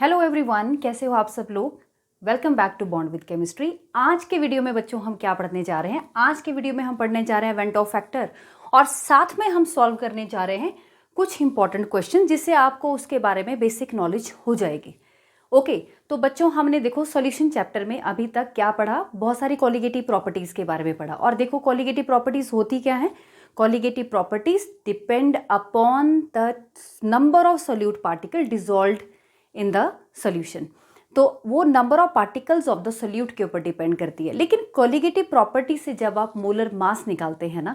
Hello everyone, कैसे हो आप सब लोग। Welcome back to bond with chemistry. आज के वीडियो में बच्चों हम क्या पढ़ने जा रहे हैं। आज के वीडियो में हम पढ़ने जा रहे हैं वेंट ऑफ फैक्टर और साथ में हम सॉल्व करने जा रहे हैं कुछ इंपॉर्टेंट क्वेश्चन जिससे आपको उसके बारे में बेसिक नॉलेज हो जाएगी। ओके तो बच्चों हमने देखो सॉल्यूशन चैप्टर में अभी तक क्या पढ़ा, बहुत सारी कॉलिगेटिव प्रॉपर्टीज के बारे में पढ़ा। और देखो कॉलिगेटिव प्रॉपर्टीज होती क्या है। Colligative properties depend upon the number of solute particle dissolved in the solution. तो वो number of particles of the solute के ऊपर डिपेंड करती है। लेकिन कॉलिगेटिव प्रॉपर्टी से जब आप मोलर मास निकालते हैं ना,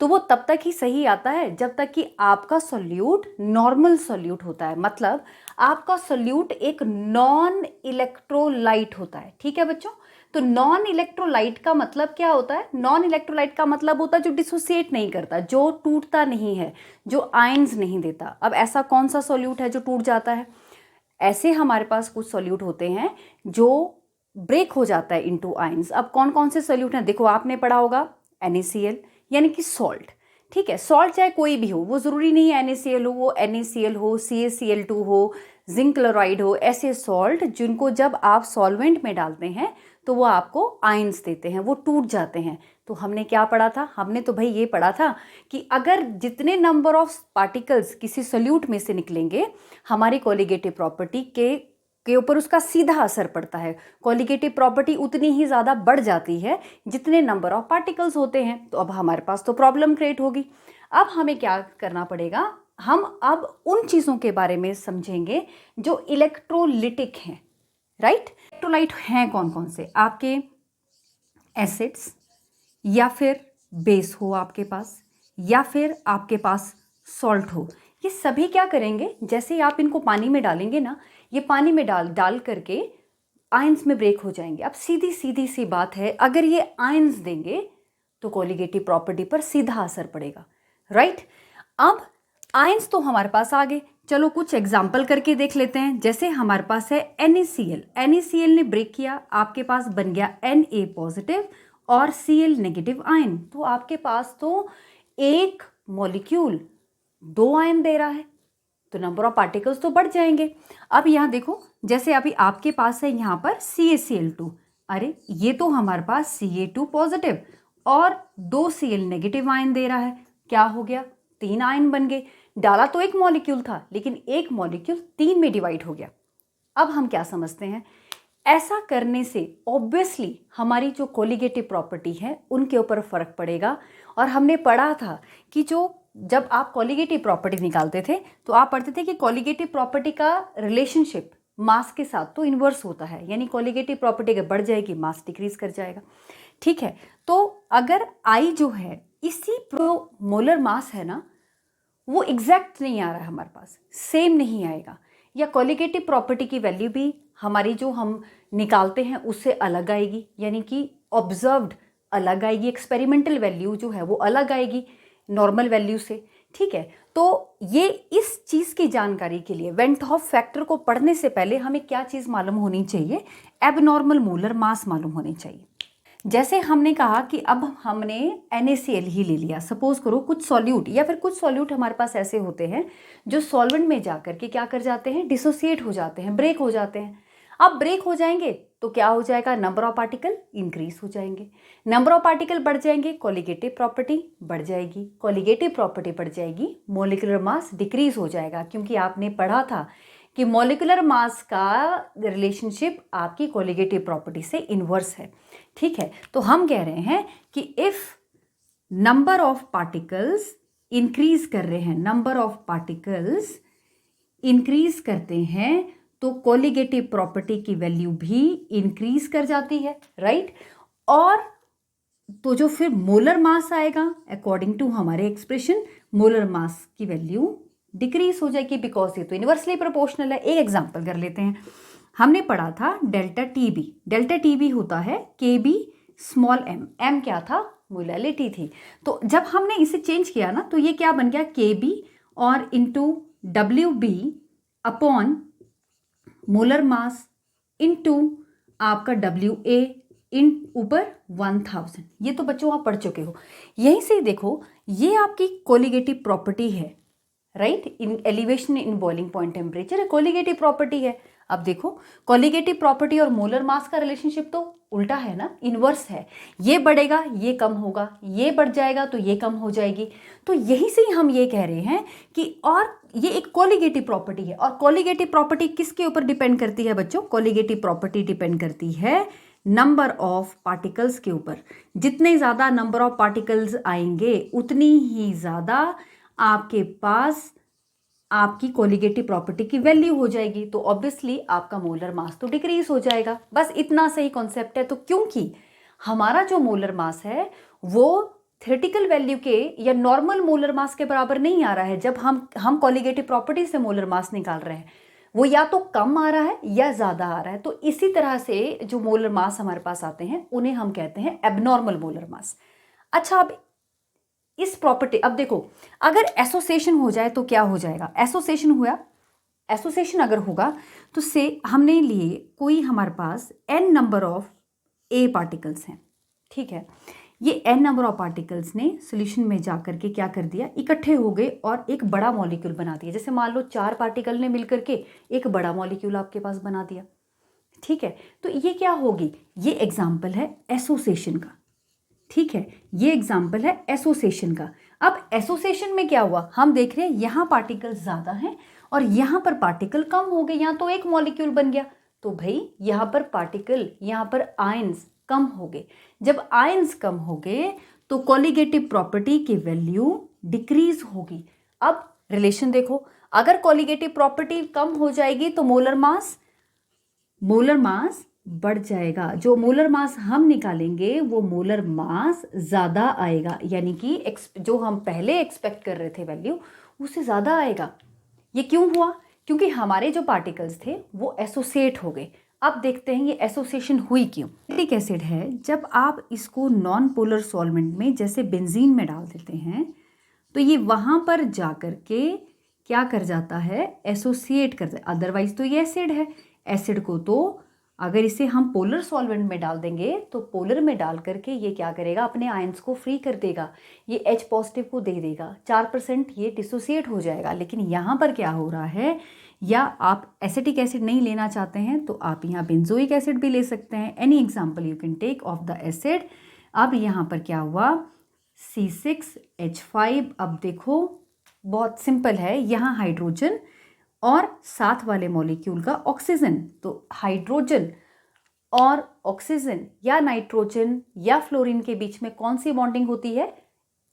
तो वो तब तक ही सही आता है जब तक कि आपका सोल्यूट नॉर्मल सोल्यूट होता है। मतलब आपका सोल्यूट एक नॉन इलेक्ट्रोलाइट होता है। ठीक है बच्चों, तो नॉन इलेक्ट्रोलाइट का मतलब क्या होता है। नॉन इलेक्ट्रोलाइट का मतलब होता है जो डिसोसिएट नहीं करता, जो टूटता नहीं है, जो आयंस नहीं देता। अब ऐसा कौन सा सोल्यूट है जो टूट जाता है। ऐसे हमारे पास कुछ सोल्यूट होते हैं जो ब्रेक हो जाता है इनटू आयंस। अब कौन कौन से सोल्यूट हैं, देखो आपने पढ़ा होगा NaCl यानी कि सॉल्ट। ठीक है, सॉल्ट चाहे कोई भी हो, वो ज़रूरी नहीं है NaCl हो, वो NaCl हो, CaCl2 हो, जिंक क्लोराइड हो। ऐसे सॉल्ट जिनको जब आप सॉल्वेंट में डालते हैं तो वो आपको आयंस देते हैं, वो टूट जाते हैं। तो हमने क्या पढ़ा था, हमने तो भाई ये पढ़ा था कि अगर जितने नंबर ऑफ पार्टिकल्स किसी सोल्यूट में से निकलेंगे, हमारी कॉलिगेटिव प्रॉपर्टी के ऊपर उसका सीधा असर पड़ता है। कॉलिगेटिव प्रॉपर्टी उतनी ही ज़्यादा बढ़ जाती है जितने नंबर ऑफ पार्टिकल्स होते हैं। तो अब हमारे पास तो प्रॉब्लम क्रिएट होगी। अब हमें क्या करना पड़ेगा, हम अब उन चीज़ों के बारे में समझेंगे जो इलेक्ट्रोलिटिक हैं। राइट, इलेक्ट्रोलाइट हैं कौन कौन से, आपके एसिड्स या फिर बेस हो आपके पास, या फिर आपके पास सॉल्ट हो। ये सभी क्या करेंगे, जैसे आप इनको पानी में डालेंगे ना, ये पानी में डाल करके आयंस में ब्रेक हो जाएंगे। अब सीधी सी बात है, अगर ये आयंस देंगे तो कॉलिगेटिव प्रॉपर्टी पर सीधा असर पड़ेगा। राइट, अब आयंस तो हमारे पास आ गए, चलो कुछ एग्जाम्पल करके देख लेते हैं। जैसे हमारे पास है NaCl ने ब्रेक किया, आपके पास बन गया Na पॉजिटिव और Cl नेगेटिव आयन। तो आपके पास तो एक मॉलिक्यूल 2 आयन दे रहा है, तो नंबर ऑफ पार्टिकल्स तो बढ़ जाएंगे। अब यहाँ देखो, जैसे अभी आपके पास है यहाँ पर CaCl2, अरे ये तो हमारे पास Ca2 पॉजिटिव और 2 Cl नेगेटिव आयन दे रहा है। क्या हो गया, 3 आयन बन गए। डाला तो एक मॉलिक्यूल था, लेकिन एक मॉलिक्यूल 3 में डिवाइड हो गया। अब हम क्या समझते हैं, ऐसा करने से ऑब्वियसली हमारी जो कॉलिगेटिव प्रॉपर्टी है उनके ऊपर फर्क पड़ेगा। और हमने पढ़ा था कि जब आप कॉलिगेटिव प्रॉपर्टी निकालते थे तो आप पढ़ते थे कि कॉलिगेटिव प्रॉपर्टी का रिलेशनशिप मास के साथ तो इन्वर्स होता है, यानी कॉलिगेटिव प्रॉपर्टी अगर बढ़ जाएगी मास डिक्रीज कर जाएगा। ठीक है, तो अगर I जो है इसी प्रो मोलर मास है ना, वो एग्जैक्ट नहीं आ रहा है हमारे पास, सेम नहीं आएगा, या कॉलिगेटिव प्रॉपर्टी की वैल्यू भी हमारी जो हम निकालते हैं उससे अलग आएगी, यानी कि ऑब्जर्व्ड अलग आएगी, एक्सपेरिमेंटल वैल्यू जो है वो अलग आएगी नॉर्मल वैल्यू से। ठीक है, तो ये इस चीज़ की जानकारी के लिए वेंट ऑफ फैक्टर को पढ़ने से पहले हमें क्या चीज़ मालूम होनी चाहिए, एबनॉर्मल मोलर मास मालूम होनी चाहिए। जैसे हमने कहा कि अब हमने NaCl ही ले लिया, सपोज करो कुछ सॉल्यूट या फिर कुछ सॉल्यूट हमारे पास ऐसे होते हैं जो सॉल्वेंट में जाकर के क्या कर जाते हैं, डिसोसिएट हो जाते हैं, ब्रेक हो जाते हैं। अब ब्रेक हो जाएंगे तो क्या हो जाएगा, नंबर ऑफ पार्टिकल इंक्रीज हो जाएंगे, नंबर ऑफ पार्टिकल बढ़ जाएंगे, कॉलिगेटिव प्रॉपर्टी बढ़ जाएगी, कॉलिगेटिव प्रॉपर्टी बढ़ जाएगी, मॉलिक्यूलर मास डिक्रीज हो जाएगा। क्योंकि आपने पढ़ा था कि मॉलिक्यूलर मास का रिलेशनशिप आपकी कॉलिगेटिव प्रॉपर्टी से इन्वर्स है। ठीक है, तो हम कह रहे हैं कि if number of particles increase कर रहे हैं, नंबर ऑफ पार्टिकल्स इंक्रीज करते हैं तो कॉलिगेटिव प्रॉपर्टी की वैल्यू भी इंक्रीज कर जाती है। राइट, और तो जो फिर मोलर मास आएगा अकॉर्डिंग टू हमारे एक्सप्रेशन, मोलर मास की वैल्यू डिक्रीज हो जाएगी, बिकॉज ये तो इनवर्सली प्रोपोर्शनल है। एक एग्जांपल कर लेते हैं, हमने पढ़ा था डेल्टा टीबी होता है KB स्मॉल m क्या था, मोलैलिटी थी। तो जब हमने इसे चेंज किया ना, तो ये क्या बन गया, KB और into WB upon molar mass into आपका WA इन ऊपर 1000। ये तो बच्चों आप पढ़ चुके हो। यहीं से देखो, ये आपकी कॉलिगेटिव प्रॉपर्टी है। Right, in elevation in boiling point temperature colligative property है। अब देखो कोलिगेटिव प्रॉपर्टी और मोलर मास का रिलेशनशिप तो उल्टा है ना, इनवर्स है। ये बढ़ेगा ये कम होगा, ये बढ़ जाएगा तो ये कम हो जाएगी। तो यही से हम ये कह रहे हैं कि और ये एक कोलिगेटिव प्रॉपर्टी है। और कोलिगेटिव प्रॉपर्टी किसके ऊपर डिपेंड करती है बच्चों? कोलिगेटिव प्रॉपर्टी डिपेंड करती है नंबर ऑफ पार्टिकल्स के ऊपर। जितने ज़्यादा नंबर ऑफ पार्टिकल्स आएंगे उतनी ही ज़्यादा आपके पास आपकी कोलिगेटिव प्रॉपर्टी की वैल्यू हो जाएगी। तो ऑब्वियसली आपका मोलर मास तो डिक्रीज हो जाएगा। बस इतना सही कॉन्सेप्ट है। तो क्योंकि हमारा जो मोलर मास है वो थ्योरेटिकल वैल्यू के या नॉर्मल मोलर मास के बराबर नहीं आ रहा है। जब हम कोलिगेटिव प्रॉपर्टी से मोलर मास निकाल रहे हैं, वो या तो कम आ रहा है या ज़्यादा आ रहा है। तो इसी तरह से जो मोलर मास हमारे पास आते हैं उन्हें हम कहते हैं एबनॉर्मल मोलर मास। अच्छा, अब इस प्रॉपर्टी, अब देखो अगर एसोसिएशन हो जाए तो क्या हो जाएगा? एसोसिएशन हुआ, एसोसिएशन अगर होगा तो से हमने लिए कोई हमारे पास n number of A particles हैं, ठीक है। ये n नंबर ऑफ पार्टिकल्स ने सोल्यूशन में जा करके क्या कर दिया, इकट्ठे हो गए और एक बड़ा मॉलिक्यूल बना दिया। जैसे मान लो 4 पार्टिकल ने मिलकर के एक बड़ा मॉलिक्यूल आपके पास बना दिया, ठीक है। तो ये क्या होगी? ये एग्जाम्पल है एसोसिएशन का, ठीक है। ये एग्जाम्पल है एसोसिएशन का। अब एसोसिएशन में क्या हुआ, हम देख रहे हैं यहाँ पार्टिकल ज़्यादा हैं और यहाँ पर पार्टिकल कम हो गए। यहाँ तो एक मॉलिक्यूल बन गया, तो भाई यहाँ पर पार्टिकल, यहाँ पर आयंस कम हो गए। जब आयंस कम हो गए तो कोलिगेटिव प्रॉपर्टी की वैल्यू डिक्रीज होगी। अब रिलेशन देखो, अगर कोलिगेटिव प्रॉपर्टी कम हो जाएगी तो मोलर मास बढ़ जाएगा। जो मोलर मास हम निकालेंगे वो मोलर मास ज़्यादा आएगा, यानी कि जो हम पहले एक्सपेक्ट कर रहे थे वैल्यू उससे ज़्यादा आएगा। ये क्यों हुआ? क्योंकि हमारे जो पार्टिकल्स थे वो एसोसिएट हो गए। अब देखते हैं ये एसोसिएशन हुई क्यों। एसिटिक एसिड है, जब आप इसको नॉन पोलर सॉल्वेंट में जैसे बेंजीन में डाल देते हैं तो ये वहाँ पर जा कर के क्या कर जाता है, एसोसिएट कर जाता है। अदरवाइज तो ये एसिड है। एसिड को तो अगर इसे हम पोलर सॉल्वेंट में डाल देंगे तो पोलर में डाल करके ये क्या करेगा, अपने आयंस को फ्री कर देगा, ये H पॉजिटिव को दे देगा, 4% ये डिसोसिएट हो जाएगा। लेकिन यहाँ पर क्या हो रहा है, या आप एसिटिक एसिड नहीं लेना चाहते हैं तो आप यहाँ बेंजोइक एसिड भी ले सकते हैं। Any example you can take of the acid. अब यहाँ पर क्या हुआ, C6H5। अब देखो बहुत सिंपल है, यहाँ हाइड्रोजन और साथ वाले मॉलिक्यूल का ऑक्सीजन। तो हाइड्रोजन और ऑक्सीजन या नाइट्रोजन या फ्लोरीन के बीच में कौन सी बॉन्डिंग होती है?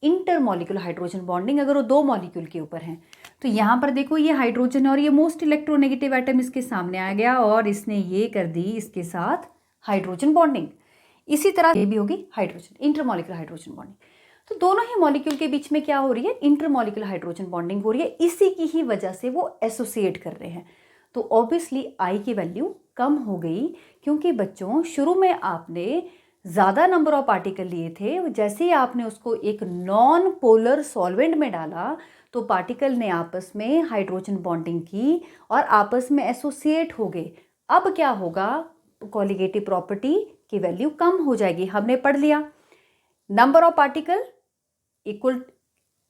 इंटरमॉलिक्यूलर हाइड्रोजन बॉन्डिंग, अगर वो 2 मॉलिक्यूल के ऊपर हैं। तो यहाँ पर देखो ये हाइड्रोजन और ये मोस्ट इलेक्ट्रोनेगेटिव एटम इसके सामने आ गया और इसने ये कर दी इसके साथ हाइड्रोजन बॉन्डिंग। इसी तरह ये भी होगी हाइड्रोजन, इंटरमॉलिक्यूलर हाइड्रोजन बॉन्डिंग। तो दोनों ही मॉलिक्यूल के बीच में क्या हो रही है, इंटरमॉलिक्यूलर हाइड्रोजन बॉन्डिंग हो रही है। इसी की ही वजह से वो एसोसिएट कर रहे हैं। तो ऑब्वियसली आई की वैल्यू कम हो गई, क्योंकि बच्चों शुरू में आपने ज़्यादा नंबर ऑफ पार्टिकल लिए थे। जैसे ही आपने उसको एक नॉन पोलर सॉल्वेंट में डाला तो पार्टिकल ने आपस में हाइड्रोजन बॉन्डिंग की और आपस में एसोसिएट हो गए। अब क्या होगा, कोलिगेटिव प्रॉपर्टी की वैल्यू कम हो जाएगी। हमने पढ़ लिया number of particle equal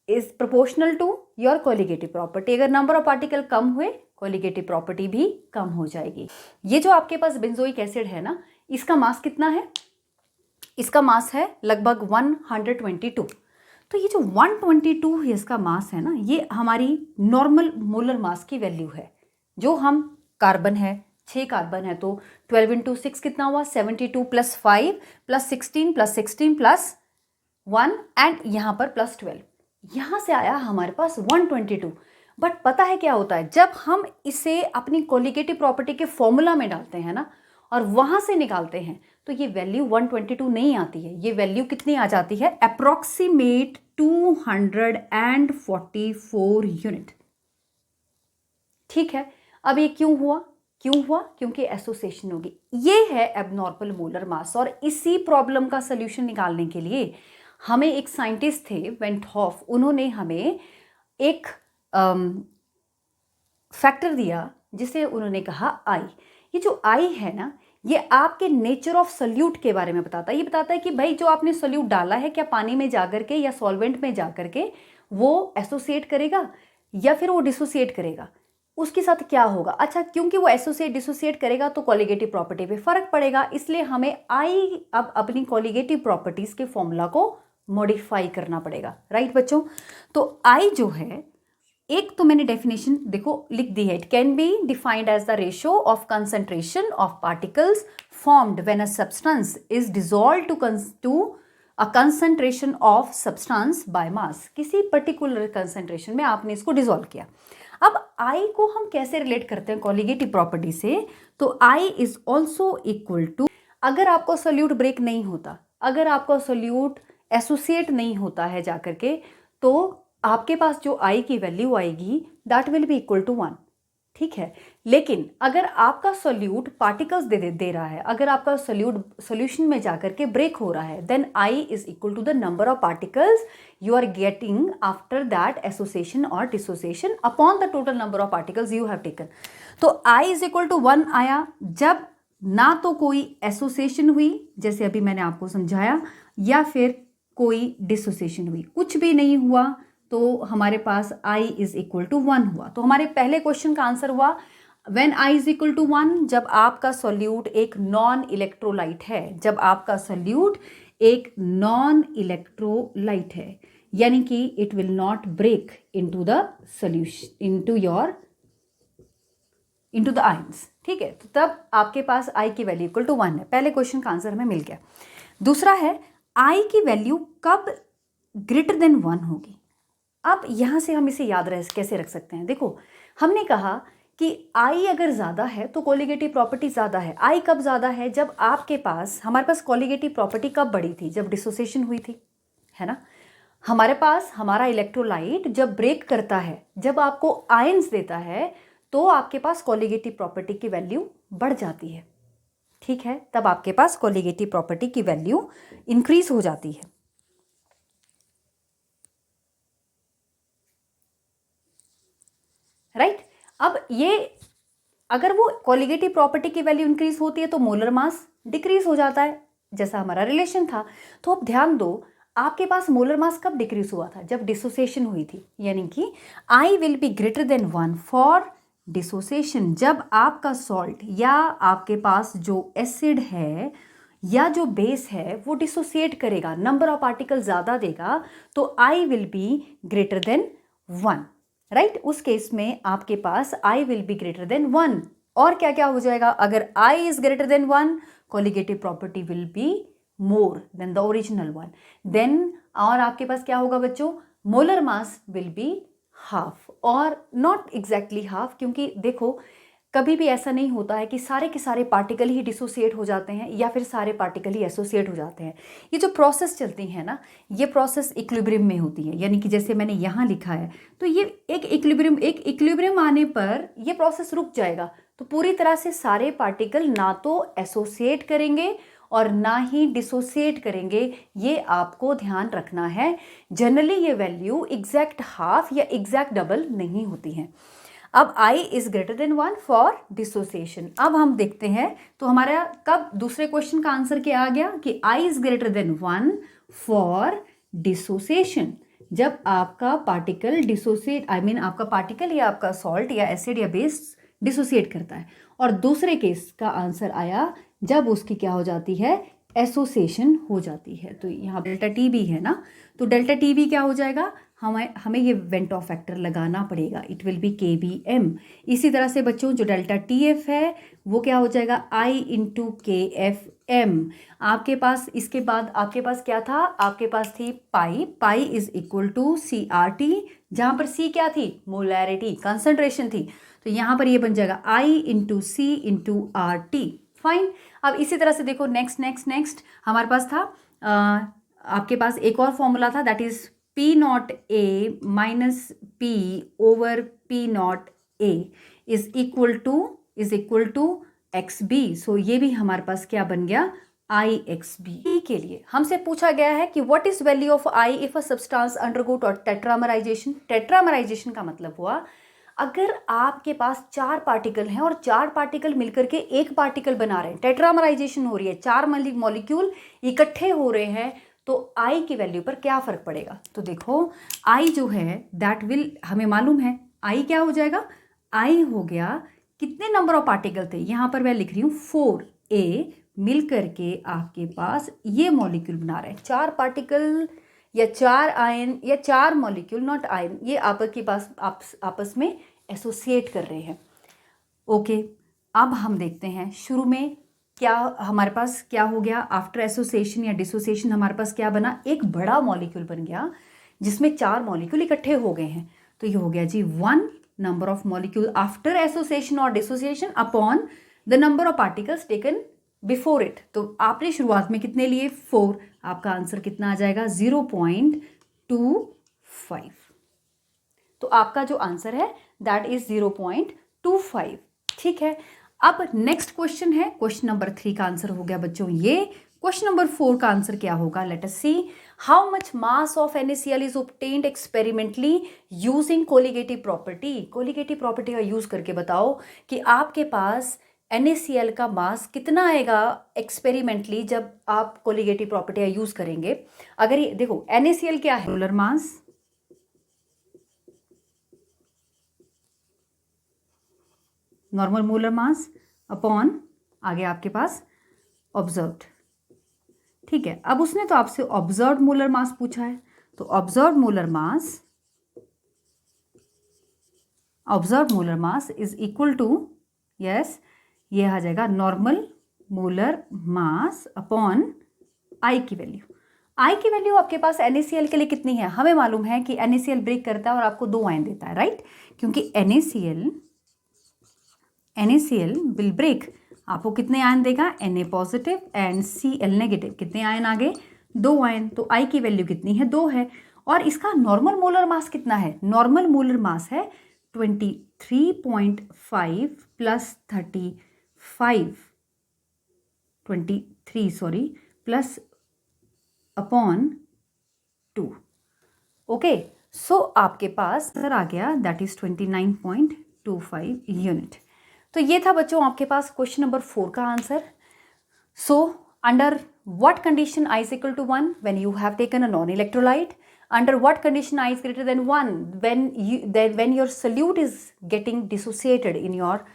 is proportional to your colligative property. अगर नंबर ऑफ पार्टिकल कम हुए कोलिगेटिव प्रॉपर्टी भी कम हो जाएगी। ये जो आपके पास बेंजोइक एसिड है ना, इसका मास कितना है? इसका मास है लगभग 122। तो ये जो 122 है इसका मास है ना, ये हमारी नॉर्मल मोलर मास की वैल्यू है। जो हम कार्बन है, 6 कार्बन है तो 12 × 6 कितना हुआ, 72 + 5 + 16 + 16 + 1 एंड यहाँ पर +12, यहाँ से आया हमारे पास 122। बट पता है क्या होता है, जब हम इसे अपनी कोलिगेटिव प्रॉपर्टी के फॉर्मूला में डालते हैं ना और वहाँ से निकालते हैं तो ये वैल्यू 122 नहीं आती है। ये वैल्यू कितनी आ जाती है, अप्रॉक्सीमेट 244 यूनिट। ठीक है, अब ये क्यों हुआ? क्योंकि एसोसिएशन होगी। ये है एबनॉर्मल मोलर मास। और इसी प्रॉब्लम का सोल्यूशन निकालने के लिए हमें एक साइंटिस्ट थे वेंट हॉफ, उन्होंने हमें एक फैक्टर दिया जिसे उन्होंने कहा आई। ये जो आई है ना, ये आपके नेचर ऑफ सोल्यूट के बारे में बताता है। ये बताता है कि भाई जो आपने सोल्यूट डाला है, क्या पानी में जाकर के या सॉल्वेंट में जाकर के वो एसोसिएट करेगा या फिर वो डिसोसिएट करेगा। उसके साथ क्या होगा? अच्छा, क्योंकि वो एसोसिएट डिसोसिएट करेगा तो कॉलिगेटिव प्रॉपर्टी पे फर्क पड़ेगा, इसलिए हमें आई अब अपनी कॉलिगेटिव प्रॉपर्टीज के फॉर्मूला को मॉडिफाई करना पड़ेगा, राइट बच्चों? तो आई जो है, एक तो मैंने डेफिनेशन देखो लिख दी है, it can be defined as the ratio of concentration of particles formed when a substance is dissolved to a concentration of substance by mass. किसी पर्टिकुलर कंसंट्रेशन में आपने इसको डिसॉल्व किया। अब आई को हम कैसे रिलेट करते हैं कॉलिगेटिव प्रॉपर्टी से? तो I is also equal to, अगर आपको सोल्यूट ब्रेक नहीं होता, अगर आपका सोल्यूट एसोसिएट नहीं होता है जाकर के, तो आपके पास जो आई की वैल्यू आएगी that will be equal to 1, ठीक है। लेकिन अगर आपका सोल्यूट पार्टिकल्स दे रहा है, अगर आपका सोल्यूशन में जाकर के ब्रेक हो रहा है, then I is equal to the number of particles you are getting after that association और dissociation upon the total number of particles you have taken. तो आई इज इक्वल टू 1 आया जब ना तो कोई एसोसिएशन हुई, जैसे अभी मैंने आपको समझाया, या फिर कोई डिसोसिएशन हुई, कुछ भी नहीं हुआ तो हमारे पास i इज इक्वल टू 1 हुआ। तो हमारे पहले क्वेश्चन का आंसर हुआ when i is equal to 1, जब आपका सोल्यूट एक नॉन इलेक्ट्रोलाइट है, जब आपका सोल्यूट एक नॉन इलेक्ट्रोलाइट है, यानी कि it will not break into the solution into the ions, ठीक है। तो तब आपके पास i की वैल्यू इक्वल टू 1 है। पहले क्वेश्चन का आंसर हमें मिल गया। दूसरा है i की वैल्यू कब ग्रेटर देन 1 होगी? अब यहाँ से हम इसे याद कैसे रख सकते हैं? देखो, हमने कहा कि आई अगर ज़्यादा है तो कॉलिगेटिव प्रॉपर्टी ज़्यादा है। आई कब ज़्यादा है? जब आपके पास, हमारे पास कॉलिगेटिव प्रॉपर्टी कब बढ़ी थी? जब डिसोसिएशन हुई थी, है ना। हमारे पास हमारा इलेक्ट्रोलाइट जब ब्रेक करता है, जब आपको आयंस देता है, तो आपके पास कॉलिगेटिव प्रॉपर्टी की वैल्यू बढ़ जाती है, ठीक है। तब आपके पास कॉलिगेटिव प्रॉपर्टी की वैल्यू इंक्रीज हो जाती है, राइट। अब ये अगर वो कॉलिगेटिव प्रॉपर्टी की वैल्यू इंक्रीज होती है तो मोलर मास डिक्रीज हो जाता है, जैसा हमारा रिलेशन था। तो अब ध्यान दो, आपके पास मोलर मास कब डिक्रीज हुआ था? जब डिसोसिएशन हुई थी, यानी कि आई will be greater than 1 for dissociation. जब आपका सॉल्ट या आपके पास जो एसिड है या जो बेस है वो डिसोसिएट करेगा, नंबर ऑफ पार्टिकल ज़्यादा देगा, तो i will be greater than 1, right. उस केस में आपके पास I will be greater than 1। और क्या क्या हो जाएगा? अगर I is greater than 1, colligative property will be more than the original one. Then और आपके पास क्या होगा बच्चों? Molar mass will be half, और नॉट एग्जैक्टली हाफ, क्योंकि देखो कभी भी ऐसा नहीं होता है कि सारे के सारे पार्टिकल ही डिसोसिएट हो जाते हैं या फिर सारे पार्टिकल ही एसोसिएट हो जाते हैं। ये जो प्रोसेस चलती है ना, ये प्रोसेस इक्विलिब्रियम में होती है, यानी कि जैसे मैंने यहाँ लिखा है, तो ये एक इक्विलिब्रियम आने पर ये प्रोसेस रुक जाएगा। तो पूरी तरह से सारे पार्टिकल ना तो एसोसिएट करेंगे और ना ही डिसोसिएट करेंगे, ये आपको ध्यान रखना है। जनरली ये वैल्यू एग्जैक्ट हाफ या एग्जैक्ट डबल नहीं होती है। अब I is greater than 1 for dissociation. अब हम देखते हैं, तो हमारा कब दूसरे क्वेश्चन का आंसर क्या आ गया कि I is greater than 1 for dissociation. जब आपका पार्टिकल डिसोसिएट, आपका पार्टिकल या आपका सॉल्ट या एसिड या बेस डिसोसिएट करता है। और दूसरे केस का आंसर आया जब उसकी क्या हो जाती है? एसोसिएशन हो जाती है। तो यहाँ डेल्टा टी भी है ना, तो डेल्टा टी भी क्या हो जाएगा? हमें ये वेंटो फैक्टर लगाना पड़ेगा, इट विल बी KBM। इसी तरह से बच्चों जो डेल्टा TF है वो क्या हो जाएगा? I into KFM। आपके पास इसके बाद आपके पास क्या था? आपके पास थी pi is equal to CRT, जहाँ पर C क्या थी? मोलैरिटी, कंसंट्रेशन थी। तो यहाँ पर ये बन जाएगा I into C into RT, fine. अब इसी तरह से देखो नेक्स्ट हमारे पास था आपके पास एक और फॉर्मूला था, that is P0A minus P over P0A is equal to XB। So ये भी हमारे पास क्या बन गया? IXB। के लिए हमसे पूछा गया है कि what is value of I if a substance undergo tetramerization. Tetramerization का मतलब हुआ अगर आपके पास 4 पार्टिकल हैं और 4 पार्टिकल मिलकर के एक पार्टिकल बना रहे हैं, टेट्रामराइजेशन हो रही है, 4 मॉलिक्यूल इकट्ठे हो रहे हैं, तो I की वैल्यू पर क्या फर्क पड़ेगा? तो देखो I जो है दैट विल, हमें मालूम है I क्या हो जाएगा? आई हो गया, कितने नंबर ऑफ पार्टिकल थे, यहाँ पर मैं लिख रही हूँ 4a मिल करके आपके पास ये मॉलिक्यूल बना रहे हैं। 4 पार्टिकल या 4 आयन या 4 मॉलिक्यूल, नॉट आयन, ये आपस में एसोसिएट कर रहे हैं। ओके, अब हम देखते हैं शुरू में क्या हमारे पास क्या हो गया। आफ्टर एसोसिएशन या डिसोसिएशन हमारे पास क्या बना, एक बड़ा मॉलिक्यूल बन गया जिसमें 4 मॉलिक्यूल इकट्ठे हो गए हैं। तो ये हो गया जी 1 number of molecule after association और dissociation upon the number of particles taken before it. तो आपने शुरुआत में कितने लिए, 4, आपका आंसर कितना आ जाएगा 0.25। तो आपका जो आंसर है दैट इज 0.25। ठीक है, अब नेक्स्ट क्वेश्चन है, क्वेश्चन नंबर 3 का आंसर हो गया बच्चों ये। क्वेश्चन नंबर 4 का आंसर क्या होगा, let us see. How much mass of NaCl is obtained experimentally using colligative property. Colligative property का यूज करके बताओ कि आपके पास NaCl का मास कितना आएगा एक्सपेरिमेंटली जब आप कोलिगेटिव प्रॉपर्टी का यूज करेंगे। अगर ये देखो NaCl क्या है, molar mass normal molar mass upon आगे आपके पास ऑब्जर्व्ड। ठीक है, अब उसने तो आपसे ऑब्जर्व्ड मोलर मास पूछा है, तो observed molar mass is equal to, yes, ये आ जाएगा normal molar mass upon i की वैल्यू। आई की वैल्यू आपके पास NaCl के लिए कितनी है, हमें मालूम है कि NaCl ब्रेक करता है और आपको 2 आयन देता है, राइट, क्योंकि NaCl विल ब्रेक, आपको कितने आयन देगा, Na positive and Cl negative, कितने आयन आ गए, 2 आयन। तो I की वैल्यू कितनी है, 2 है। और इसका नॉर्मल मोलर मास कितना है, नॉर्मल मोलर मास है 23.5 प्लस 23 प्लस अपॉन 2। ओके, सो आपके पास आंसर आ गया दैट इज 29.25 यूनिट। तो ये था बच्चों आपके पास क्वेश्चन नंबर 4 का answer. So under what condition I is equal to 1 when you have taken a non-electrolyte, under what condition I is greater than 1 when your solute is getting dissociated in your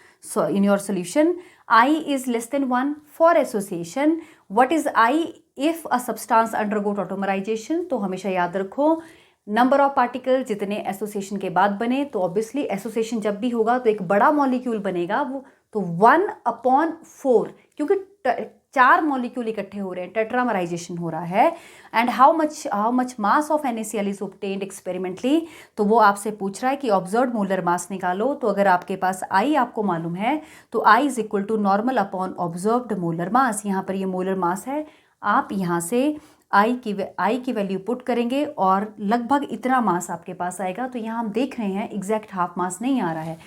solution, I is less than 1 for association, what is I if a substance undergo tautomerization। तो हमेशा याद रखो number of particle जितने association के बाद बने, तो obviously association जब भी होगा तो एक बड़ा मॉलिक्यूल बनेगा, वो तो 1/4, क्योंकि 4 मॉलिक्यूल इकट्ठे हो रहे हैं, टेट्रामराइजेशन हो रहा है। And how much mass of NaCl is obtained experimentally, तो वो आपसे पूछ रहा है कि ऑब्जर्व्ड मोलर मास निकालो। तो अगर आपके पास I आपको मालूम है तो I is equal to normal upon observed molar mass. यहाँ पर ये मोलर मास है, आप यहाँ से I की वैल्यू पुट करेंगे और लगभग इतना मास आपके पास आएगा। तो यहाँ हम देख रहे हैं एग्जैक्ट हाफ मास नहीं आ रहा है,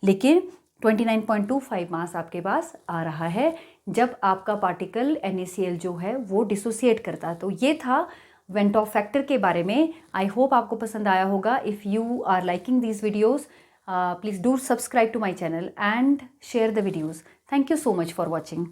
लेकिन 29.25 मास आपके पास आ रहा है जब आपका पार्टिकल NaCl जो है वो डिसोसिएट करता है। तो ये था वेंट ऑफ फैक्टर के बारे में। आई होप आपको पसंद आया होगा। If you are liking these videos please do subscribe to my channel and share the videos. Thank you so much for watching.